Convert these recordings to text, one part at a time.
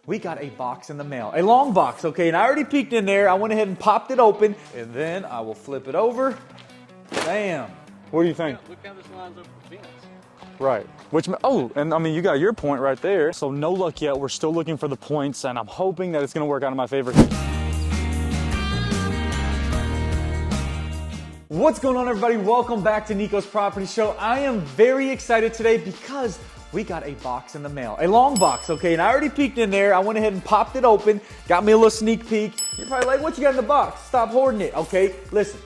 we got a box in the mail. A long box, okay? And I already peeked in there. I went ahead and popped it open, and then I will flip it over. Bam. What do you think? Look how this lines up with the fence. Right. And I mean, you got your point right there. So no luck yet. We're still looking for the points, and I'm hoping that it's going to work out in my favor. What's going on, everybody? Welcome back to Nikos Property Show. I am very excited today because we got a box in the mail. A long box, okay? And I already peeked in there. I went ahead and popped it open. Got me a little sneak peek. You're probably like, what you got in the box? Stop hoarding it, okay? Listen.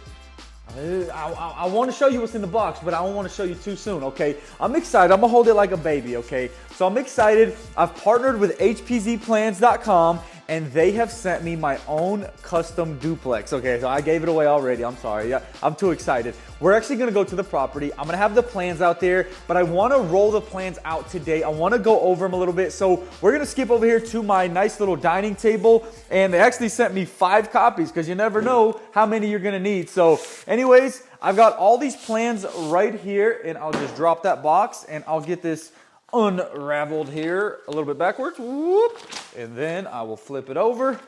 I want to show you what's in the box, but I don't want to show you too soon, okay? I'm excited. I'm going to hold it like a baby, okay? So I'm excited. I've partnered with hpzplans.com, and they have sent me my own custom duplex. Okay, so I gave it away already. I'm sorry. Yeah, I'm too excited. We're actually going to go to the property. I'm going to have the plans out there, but I want to roll the plans out today. I want to go over them a little bit. So we're going to skip over here to my nice little dining table, and they actually sent me 5 copies because you never know how many you're going to need. So anyways, I've got all these plans right here, and I'll just drop that box, and I'll get this unraveled here a little bit backwards. Whoop. And then I will flip it over.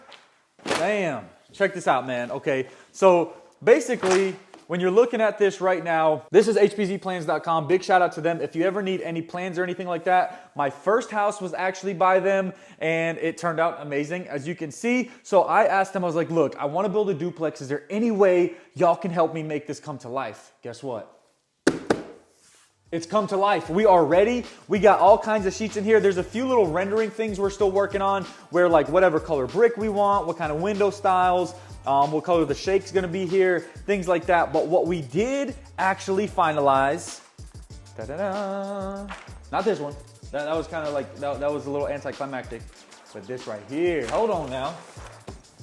Bam. Check this out, man. Okay, so basically, when you're looking at this right now, this is hpzplans.com. Big shout out to them. If you ever need any plans or anything like that, my first house was actually by them, and it turned out amazing, as you can see. So I asked them, I was like, look, I want to build a duplex. Is there any way y'all can help me make this come to life? Guess what? It's come to life. We are ready. We got all kinds of sheets in here. There's a few little rendering things we're still working on, where like whatever color brick we want, what kind of window styles, what color the shake's gonna be here, things like that. But what we did actually finalize, not this one. That was kind of like, that was a little anticlimactic. But this right here, hold on now.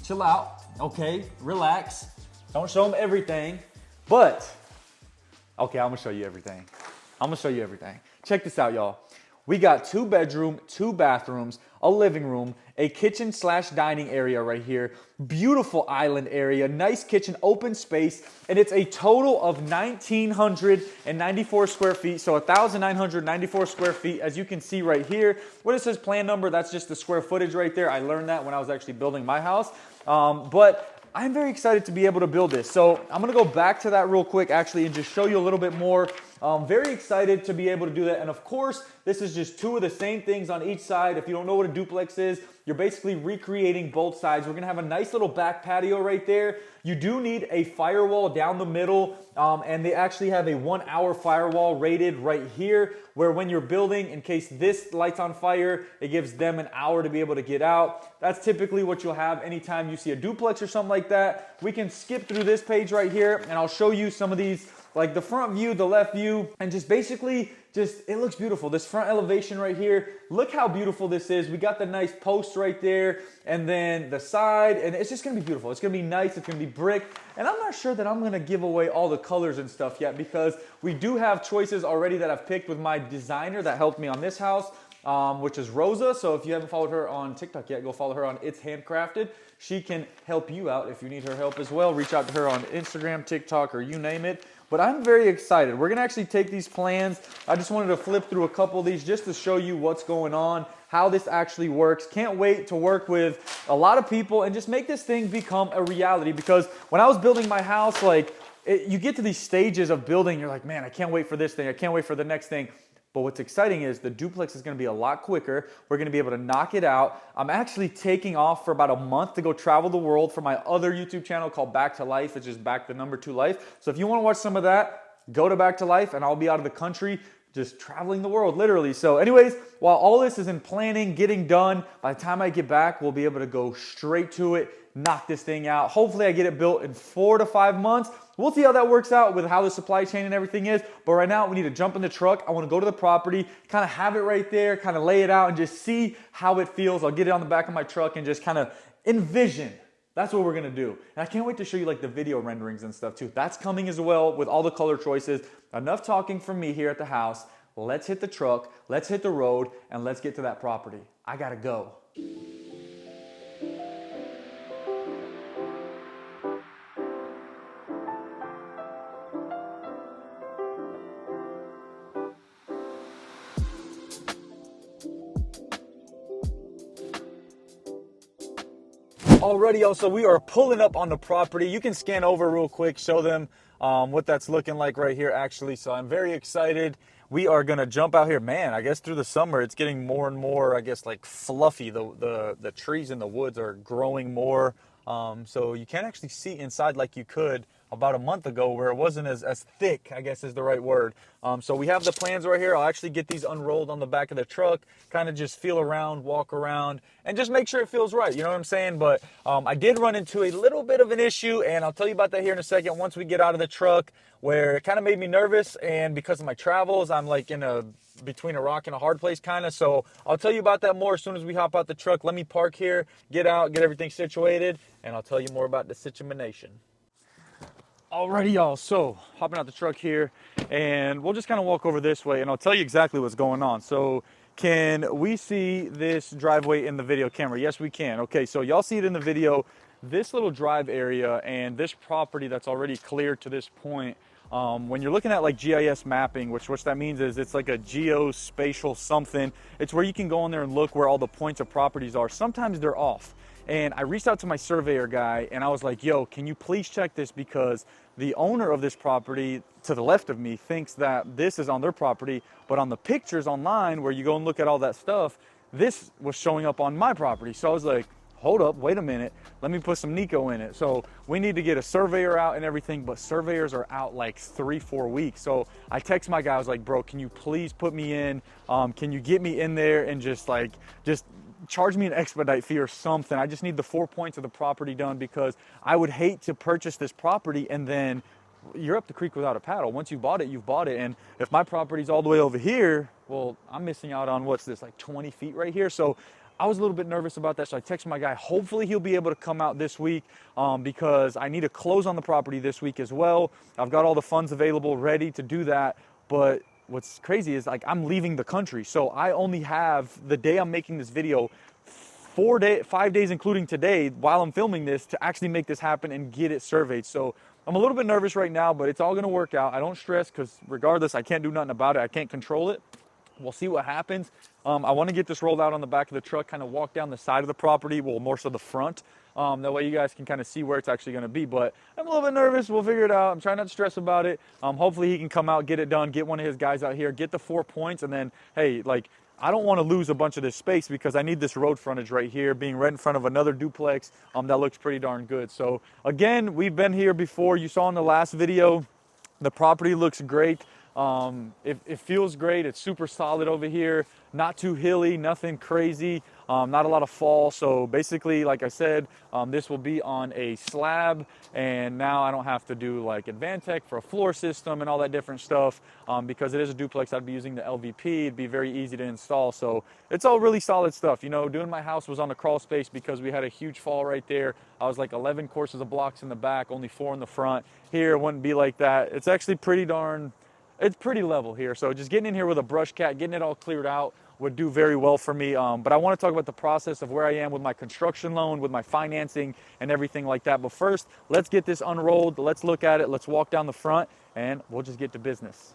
Chill out, okay, relax. Don't show them everything, but, okay, I'm gonna show you everything. I'm gonna show you everything. Check this out, y'all. We got 2 bedroom, 2 bathrooms, a living room, a kitchen / dining area right here, beautiful island area, nice kitchen, open space, and it's a total of 1,994 square feet, so 1,994 square feet, as you can see right here. What it says plan number, that's just the square footage right there. I learned that when I was actually building my house, but I'm very excited to be able to build this. So I'm gonna go back to that real quick actually and just show you a little bit more. Very excited to be able to do that. And of course, this is just 2 of the same things on each side. If you don't know what a duplex is, you're basically recreating both sides. We're gonna have a nice little back patio right there. You do need a firewall down the middle, and they actually have a 1-hour firewall rated right here, where when you're building, in case this lights on fire, it gives them an hour to be able to get out. That's typically what you'll have anytime you see a duplex or something like that. We can skip through this page right here, and I'll show you some of these, like the front view, the left view, and just basically, it looks beautiful. This front elevation right here, look how beautiful this is. We got the nice posts right there, and then the side, and it's just gonna be beautiful. It's gonna be nice, it's gonna be brick, and I'm not sure that I'm gonna give away all the colors and stuff yet, because we do have choices already that I've picked with my designer that helped me on this house, which is Rosa. So if you haven't followed her on TikTok yet, go follow her on It's Handcrafted. She can help you out if you need her help as well. Reach out to her on Instagram, TikTok, or you name it. But I'm very excited. We're gonna actually take these plans. I just wanted to flip through a couple of these just to show you what's going on, how this actually works. Can't wait to work with a lot of people and just make this thing become a reality, because when I was building my house, you get to these stages of building, you're like, man, I can't wait for this thing. I can't wait for the next thing. But what's exciting is the duplex is going to be a lot quicker. We're going to be able to knock it out. I'm actually taking off for about a month to go travel the world for my other YouTube channel called Back to Life. It's just back the number 2 life. So if you want to watch some of that, go to Back to Life, and I'll be out of the country just traveling the world, literally. So anyways, while all this is in planning, getting done, by the time I get back, we'll be able to go straight to it, knock this thing out. Hopefully I get it built in 4 to 5 months. We'll see how that works out with how the supply chain and everything is. But right now, we need to jump in the truck. I want to go to the property, kind of have it right there, kind of lay it out and just see how it feels. I'll get it on the back of my truck and just kind of envision. That's what we're going to do. And I can't wait to show you like the video renderings and stuff too. That's coming as well with all the color choices. Enough talking from me here at the house. Let's hit the truck, let's hit the road, and let's get to that property. I got to go. Alrighty, y'all, so we are pulling up on the property. You can scan over real quick, show them what that's looking like right here, actually. So I'm very excited. We are going to jump out here. Man, I guess through the summer, it's getting more and more, I guess, like fluffy. The trees in the woods are growing more. So you can't actually see inside like you could about a month ago, where it wasn't as thick, I guess is the right word. So we have the plans right here. I'll actually get these unrolled on the back of the truck, kind of just feel around, walk around, and just make sure it feels right. You know what I'm saying? But I did run into a little bit of an issue, and I'll tell you about that here in a second once we get out of the truck, where it kind of made me nervous, and because of my travels, I'm like between a rock and a hard place kind of. So I'll tell you about that more as soon as we hop out the truck. Let me park here, get out, get everything situated, and I'll tell you more about the situation. Alrighty, y'all, so hopping out the truck here, and we'll just kind of walk over this way, and I'll tell you exactly what's going on. So can we see this driveway in the video camera? Yes, we can. Okay, so y'all see it in the video, this little drive area and this property that's already cleared to this point. When you're looking at like GIS mapping, which that means is it's like a geospatial something. It's where you can go in there and look where all the points of properties are. Sometimes they're off. And I reached out to my surveyor guy, and I was like, yo, can you please check this, because the owner of this property to the left of me thinks that this is on their property, but on the pictures online where you go and look at all that stuff, this was showing up on my property. So I was like, hold up, wait a minute, let me put some Nico in it. So we need to get a surveyor out and everything, but surveyors are out like 3-4 weeks. So I text my guy, I was like, bro, can you please put me in? Can you get me in there and just charge me an expedite fee or something? I just need the 4 points of the property done, because I would hate to purchase this property and then you're up the creek without a paddle. Once you bought it, you've bought it. And if my property's all the way over here, well, I'm missing out on what's this, like 20 feet right here. So I was a little bit nervous about that. So I texted my guy, hopefully he'll be able to come out this week, because I need to close on the property this week as well. I've got all the funds available ready to do that. But what's crazy is, like, I'm leaving the country. So I only have the day I'm making this video, 5 days, including today, while I'm filming this, to actually make this happen and get it surveyed. So I'm a little bit nervous right now, but it's all going to work out. I don't stress, because regardless, I can't do nothing about it. I can't control it. We'll see what happens. I want to get this rolled out on the back of the truck, kind of walk down the side of the property, well, more so the front. That way you guys can kind of see where it's actually going to be. But I'm a little bit nervous. We'll figure it out. I'm trying not to stress about it. Hopefully he can come out, get it done, get one of his guys out here, get the 4 points, and then, hey, like, I don't want to lose a bunch of this space, because I need this road frontage right here, being right in front of another duplex that looks pretty darn good. So again, we've been here before. You saw in the last video, the property looks great. It feels great. It's super solid over here, not too hilly, nothing crazy, not a lot of fall. So basically, like I said, this will be on a slab, and now I don't have to do like Advantech for a floor system and all that different stuff, because it is a duplex. I'd be using the LVP. It'd be very easy to install. So it's all really solid stuff. You know, doing my house was on the crawl space because we had a huge fall right there. I was like 11 courses of blocks in the back, only 4 in the front. Here it wouldn't be like that. It's actually it's pretty level here. So just getting in here with a brush cat, getting it all cleared out would do very well for me. But I want to talk about the process of where I am with my construction loan, with my financing and everything like that. But first, let's get this unrolled. Let's look at it. Let's walk down the front, and we'll just get to business.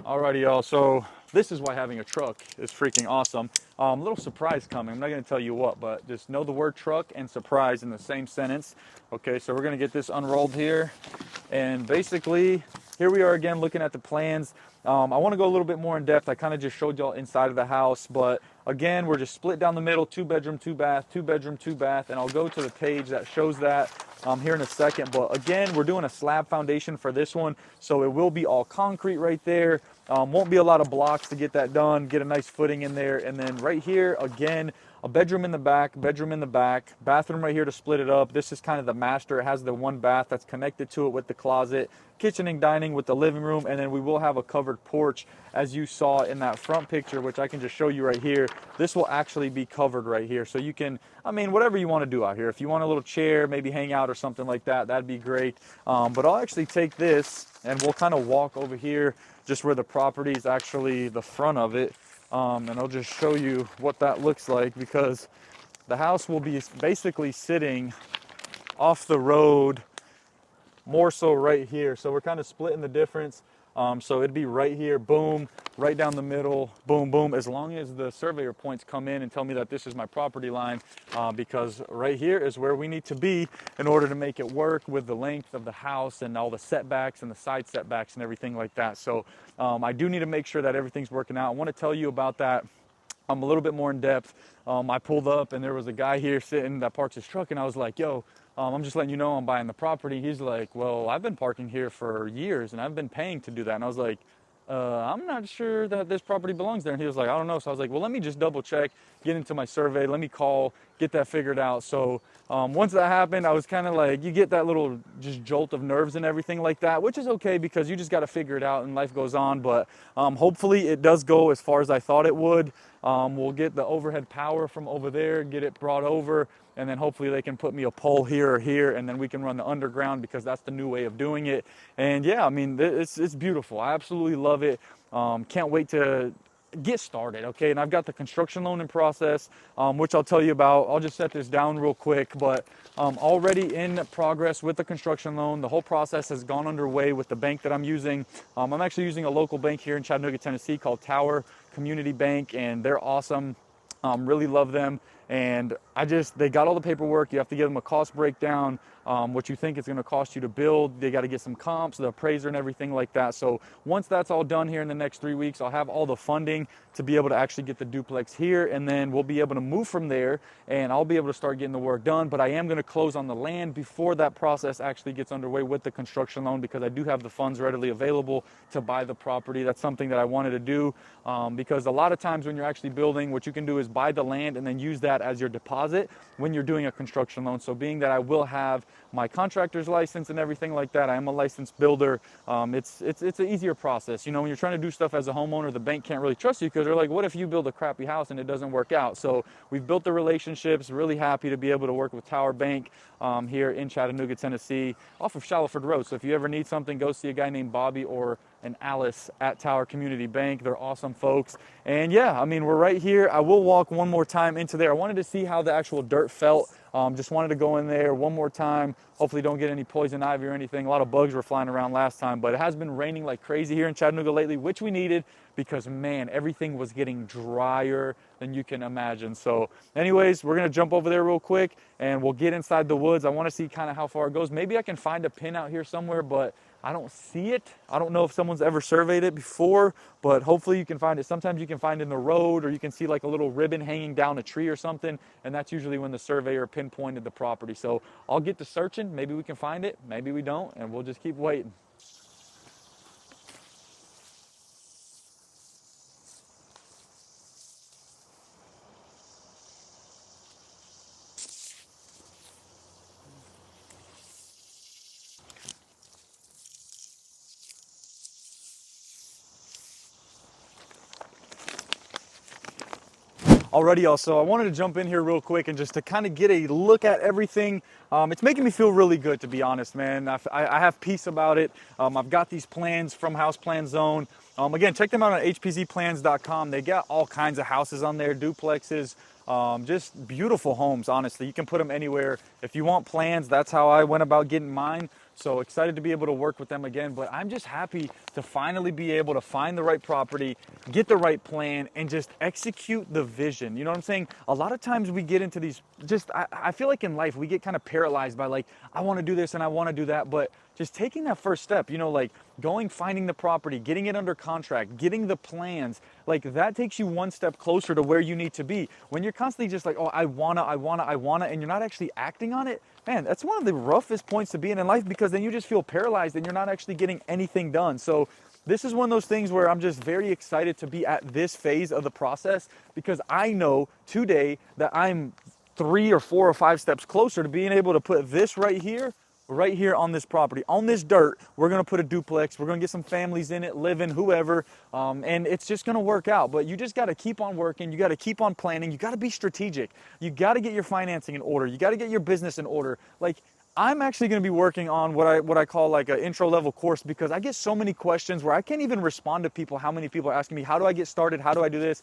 Alrighty, y'all. So this is why having a truck is freaking awesome. A little surprise coming. I'm not going to tell you what, but just know the word truck and surprise in the same sentence. Okay, so we're going to get this unrolled here. And basically, here we are again looking at the plans. I want to go a little bit more in depth. I kind of just showed y'all inside of the house, but again, we're just split down the middle, 2 bedroom, 2 bath, 2 bedroom, 2 bath, and I'll go to the page that shows that here in a second. But again, we're doing a slab foundation for this one, so it will be all concrete right there. Won't be a lot of blocks to get that done, get a nice footing in there. And then right here, again, a bedroom in the back, bathroom right here to split it up. This is kind of the master. It has the 1 bath that's connected to it with the closet, kitchen and dining with the living room, and then we will have a covered porch, as you saw in that front picture, which I can just show you right here. This will actually be covered right here, so you can, I mean, whatever you want to do out here. If you want a little chair, maybe hang out or something like that, that'd be great. But I'll actually take this, and we'll kind of walk over here just where the property is actually the front of it. And I'll just show you what that looks like, because the house will be basically sitting off the road, more so right here. So we're kind of splitting the difference. So it'd be right here, boom. right down the middle, boom, boom, as long as the surveyor points come in and tell me that this is my property line, because right here is where we need to be in order to make it work with the length of the house and all the setbacks and the side setbacks and everything like that. So I do need to make sure that everything's working out. I want to tell you about that a little bit more in depth. I pulled up and there was a guy here sitting that parks his truck, and I was like, yo, I'm just letting you know I'm buying the property. He's like, well, I've been parking here for years and I've been paying to do that. And I was like, I'm not sure that this property belongs there. And he was like, I don't know. So I was like, well, let me just double check, get into my survey, let me call, get that figured out. So once that happened, I was kind of like, you get that little just jolt of nerves and everything like that, which is okay because you just got to figure it out and life goes on. But hopefully it does go as far as I thought it would. We'll get the overhead power from over there, get it brought over, and then hopefully they can put me a pole here or here, and then we can run the underground because that's the new way of doing it. And yeah, I mean, it's beautiful. I absolutely love it. Can't wait to get started, okay? And I've got the construction loan in process, which I'll tell you about. I'll just set this down real quick, but already in progress with the construction loan. The whole process has gone underway with the bank that I'm using. I'm actually using a local bank here in Chattanooga, Tennessee called Tower Community Bank, and they're awesome. Really love them. And they got all the paperwork. You have to give them a cost breakdown, what you think it's going to cost you to build. They got to get some comps, the appraiser and everything like that. So once that's all done here in the next 3 weeks, I'll have all the funding to be able to actually get the duplex here, and then we'll be able to move from there and I'll be able to start getting the work done. But I am going to close on the land before that process actually gets underway with the construction loan, because I do have the funds readily available to buy the property. That's something that I wanted to do, because a lot of times when you're actually building, what you can do is buy the land and then use that as your deposit when you're doing a construction loan. So being that I will have my contractor's license and everything like that, I am a licensed builder, it's an easier process. You know, when you're trying to do stuff as a homeowner, the bank can't really trust you because they're like, what if you build a crappy house and it doesn't work out? So we've built the relationships, really happy to be able to work with Tower Bank here in Chattanooga, Tennessee, off of Shallowford Road. So if you ever need something, go see a guy named Bobby or and Alice at Tower Community Bank. They're awesome folks. And yeah, I mean, we're right here. I will walk one more time into there. I wanted to see how the actual dirt felt. Just wanted to go in there one more time. Hopefully don't get any poison ivy or anything. A lot of bugs were flying around last time, but it has been raining like crazy here in Chattanooga lately, which we needed because, man, everything was getting drier than you can imagine. So anyways, we're going to jump over there real quick and we'll get inside the woods. I want to see kind of how far it goes. Maybe I can find a pin out here somewhere, but I don't see it. I don't know if someone's ever surveyed it before, but hopefully you can find it. Sometimes you can find it in the road, or you can see like a little ribbon hanging down a tree or something, and that's usually when the surveyor pinpointed the property. So I'll get to searching. Maybe we can find it, maybe we don't, and we'll just keep waiting. Alrighty, y'all, so I wanted to jump in here real quick and just to kind of get a look at everything. It's making me feel really good, to be honest, man. I have peace about it. I've got these plans from House Plan Zone. Again, check them out on hpzplans.com. They got all kinds of houses on there, duplexes, just beautiful homes, honestly. You can put them anywhere. If you want plans, that's how I went about getting mine. So excited to be able to work with them again, but I'm just happy to finally be able to find the right property, get the right plan, and just execute the vision. You know what I'm saying? A lot of times we get into these, I feel like in life we get kind of paralyzed by like, I want to do this and I want to do that, but just taking that first step, you know, like going, finding the property, getting it under contract, getting the plans, like that takes you one step closer to where you need to be. When you're constantly just like, oh, I wanna, and you're not actually acting on it, man, that's one of the roughest points to be in life, because then you just feel paralyzed and you're not actually getting anything done. So this is one of those things where I'm just very excited to be at this phase of the process, because I know today that I'm 3 or 4 or 5 steps closer to being able to put this right here on this property, on this dirt. We're going to put a duplex. We're going to get some families in it, living, whoever, and it's just going to work out. But you just got to keep on working. You got to keep on planning. You got to be strategic. You got to get your financing in order. You got to get your business in order. Like, I'm actually going to be working on what I call like an intro level course, because I get so many questions where I can't even respond to people. How many people are asking me, how do I get started? How do I do this?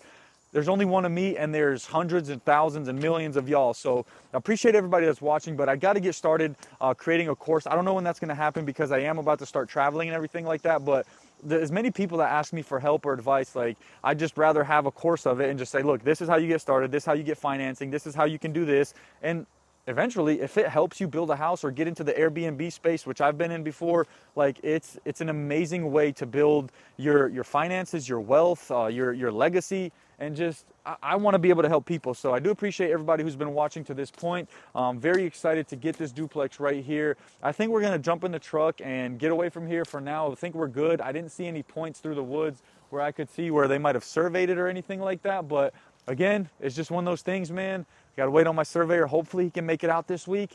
There's only one of me, and there's hundreds and thousands and millions of y'all. So I appreciate everybody that's watching, but I got to get started creating a course. I don't know when that's going to happen, because I am about to start traveling and everything like that. But as many people that ask me for help or advice, like, I'd just rather have a course of it and just say, look, this is how you get started, this is how you get financing, this is how you can do this. And eventually, if it helps you build a house or get into the Airbnb space, which I've been in before, like, it's an amazing way to build your finances, your wealth, your legacy, and just, I want to be able to help people. So I do appreciate everybody who's been watching to this point. Very excited to get this duplex right here. I think we're going to jump in the truck and get away from here for now. I think we're good. I didn't see any points through the woods where I could see where they might have surveyed it or anything like that. But again, it's just one of those things, man. Got to wait on my surveyor. Hopefully he can make it out this week,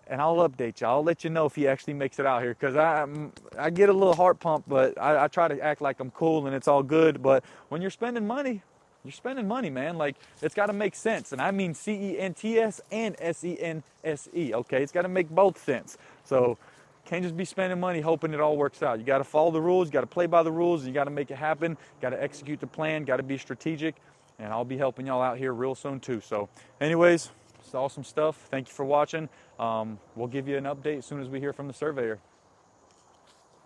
and I'll update you. I'll let you know if he actually makes it out here, because I get a little heart pump, but I try to act like I'm cool and it's all good. But when you're spending money, you're spending money, man. Like, it's got to make sense. And I mean CENTS and SENSE, okay? It's got to make both sense. So can't just be spending money hoping it all works out. You got to follow the rules. You got to play by the rules. You got to make it happen. Got to execute the plan. Got to be strategic. And I'll be helping y'all out here real soon too. So anyways, it's awesome stuff. Thank you for watching. We'll give you an update as soon as we hear from the surveyor.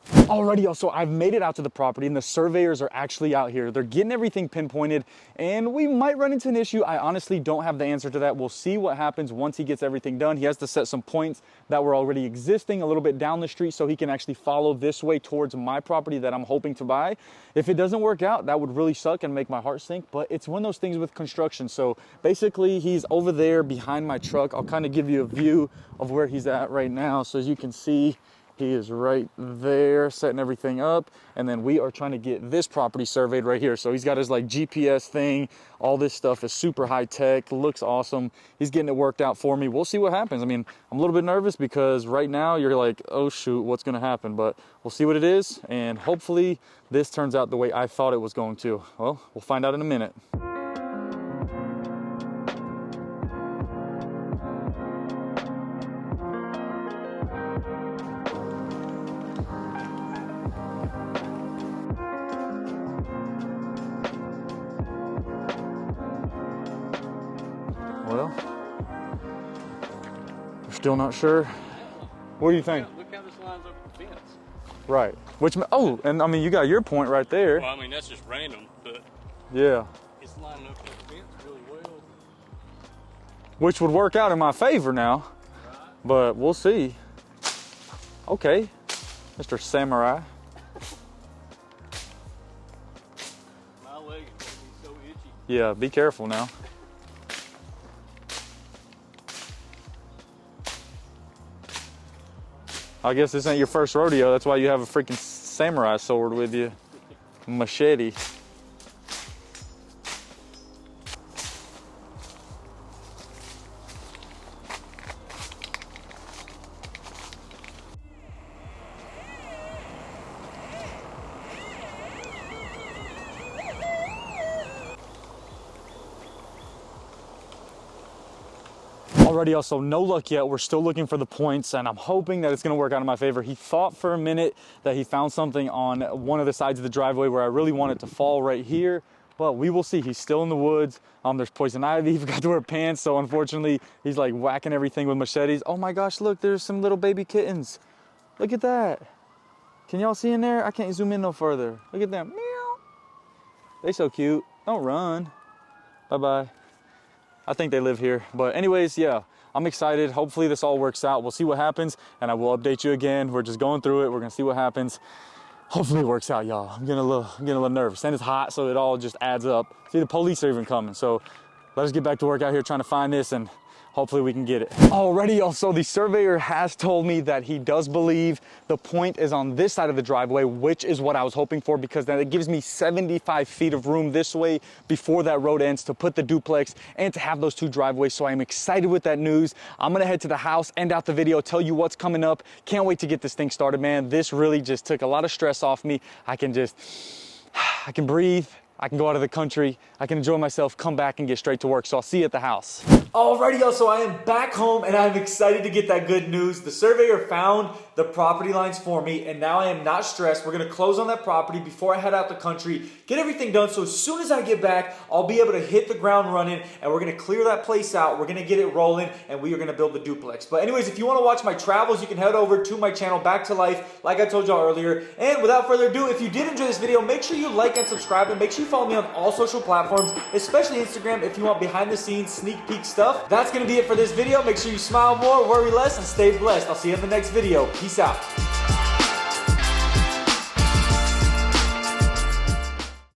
Alrighty, so I've made it out to the property and the surveyors are actually out here. They're getting everything pinpointed and we might run into an issue. I honestly don't have the answer to that. We'll see what happens once he gets everything done. He has to set some points that were already existing a little bit down the street so he can actually follow this way towards my property that I'm hoping to buy. If it doesn't work out, that would really suck and make my heart sink, but it's one of those things with construction. So basically he's over there behind my truck. I'll kind of give you a view of where he's at right now. So as you can see, he is right there setting everything up, and then we are trying to get this property surveyed right here. So he's got his like GPS thing. All this stuff is super high tech, looks awesome. He's getting it worked out for me. We'll see what happens. I mean, I'm a little bit nervous because right now you're like, oh shoot, what's gonna happen? But we'll see what it is, and hopefully this turns out the way I thought it was going to. Well, we'll find out in a minute. Well, we're still not sure. What do you think? Look how this lines up the fence. Right. Which, oh, and I mean, you got your point right there. Well, I mean, that's just random, but yeah, it's lining up the fence really well. which would work out in my favor now, Right. but we'll see. Okay, Mr. Samurai. My leg is going to be so itchy. Yeah, be careful now. I guess this ain't your first rodeo. That's why you have a freaking samurai sword with you. Machete. Already also no luck yet. We're still looking for the points and I'm hoping that it's going to work out in my favor. He thought for a minute that he found something on one of the sides of the driveway where I really want it to fall right here, but we will see. He's still in the woods. There's poison ivy. He forgot to wear pants, so unfortunately he's like whacking everything with machetes. Oh my gosh, look, there's some little baby kittens. Look at that. Can y'all see in there? I can't zoom in no further. Look at them. Meow. They so cute. Don't run. Bye-bye. I think they live here. But anyways, yeah, I'm excited. Hopefully this all works out. We'll see what happens and I will update you again. We're just going through it. We're gonna see what happens. Hopefully it works out, y'all. I'm getting a little nervous. And it's hot, so it all just adds up. See, the police are even coming. So let us get back to work out here trying to find this, and hopefully we can get it. Already, also, the surveyor has told me that he does believe the point is on this side of the driveway, which is what I was hoping for, because then it gives me 75 feet of room this way before that road ends to put the duplex and to have those two driveways. So I'm excited with that news. I'm gonna head to the house, end out the video, tell you what's coming up. Can't wait to get this thing started, man. This really just took a lot of stress off me. I can breathe. I can go out of the country, I can enjoy myself, come back and get straight to work. So I'll see you at the house. Alrighty, y'all, so I am back home and I'm excited to get that good news. The surveyor found the property lines for me, and now I am not stressed. We're gonna close on that property before I head out the country, get everything done, so as soon as I get back, I'll be able to hit the ground running, and we're gonna clear that place out, we're gonna get it rolling, and we are gonna build the duplex. But anyways, if you wanna watch my travels, you can head over to my channel, Back to Life, like I told y'all earlier. And without further ado, if you did enjoy this video, make sure you like and subscribe, and make sure you follow me on all social platforms, especially Instagram, if you want behind the scenes, sneak peek stuff. That's gonna be it for this video. Make sure you smile more, worry less, and stay blessed. I'll see you in the next video. Peace out.